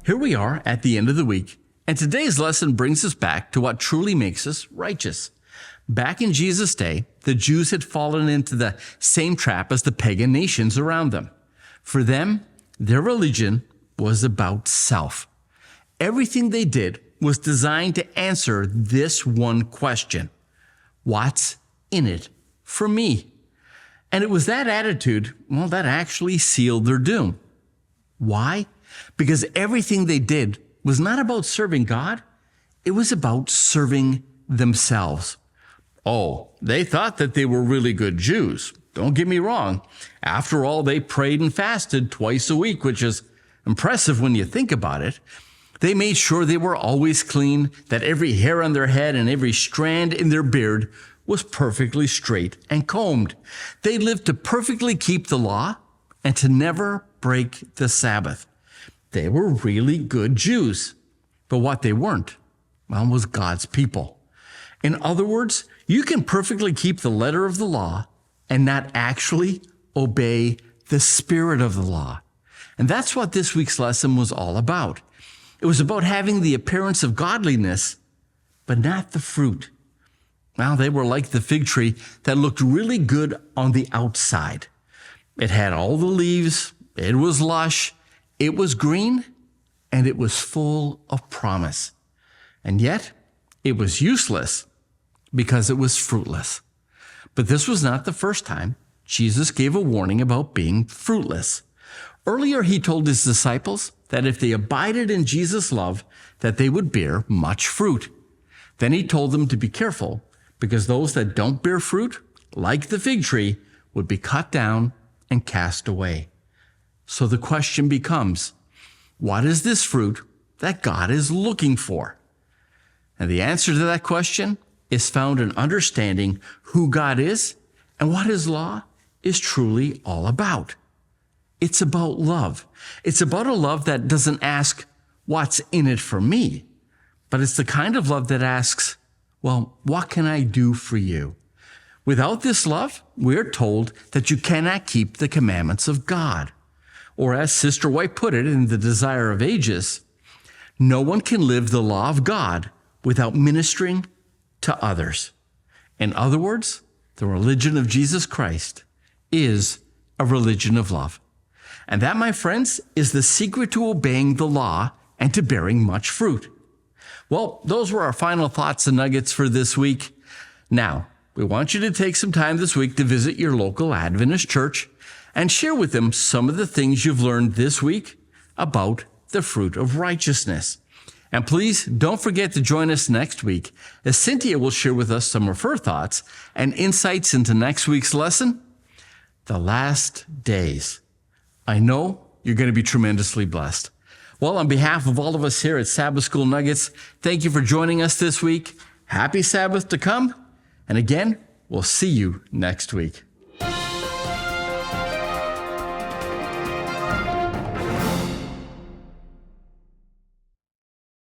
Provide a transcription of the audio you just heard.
Here we are at the end of the week, and today's lesson brings us back to what truly makes us righteous. Back in Jesus' day, the Jews had fallen into the same trap as the pagan nations around them. For them, their religion was about self. Everything they did was designed to answer this one question: what's in it for me? And it was that attitude, that actually sealed their doom. Why? Because everything they did was not about serving God. It was about serving themselves. Oh, they thought that they were really good Jews. Don't get me wrong. After all, they prayed and fasted twice a week, which is impressive when you think about it. They made sure they were always clean, that every hair on their head and every strand in their beard was perfectly straight and combed. They lived to perfectly keep the law and to never break the Sabbath. They were really good Jews. But what they weren't, was God's people. In other words, you can perfectly keep the letter of the law and not actually obey the spirit of the law. And that's what this week's lesson was all about. It was about having the appearance of godliness, but not the fruit. They were like the fig tree that looked really good on the outside. It had all the leaves, it was lush, it was green, and it was full of promise. And yet, it was useless because it was fruitless. But this was not the first time Jesus gave a warning about being fruitless. Earlier, he told his disciples that if they abided in Jesus' love, that they would bear much fruit. Then he told them to be careful, because those that don't bear fruit, like the fig tree, would be cut down and cast away. So the question becomes, what is this fruit that God is looking for? And the answer to that question is found in understanding who God is and what his law is truly all about. It's about love. It's about a love that doesn't ask, what's in it for me? But it's the kind of love that asks, what can I do for you? Without this love, we're told that you cannot keep the commandments of God. Or as Sister White put it in The Desire of Ages, no one can live the law of God without ministering to others. In other words, the religion of Jesus Christ is a religion of love. And that, my friends, is the secret to obeying the law and to bearing much fruit. Well, those were our final thoughts and nuggets for this week. Now, we want you to take some time this week to visit your local Adventist church and share with them some of the things you've learned this week about the fruit of righteousness. And please don't forget to join us next week as Cynthia will share with us some of her thoughts and insights into next week's lesson, the last days. I know you're going to be tremendously blessed. Well, on behalf of all of us here at Sabbath School Nuggets, thank you for joining us this week. Happy Sabbath to come. And again, we'll see you next week.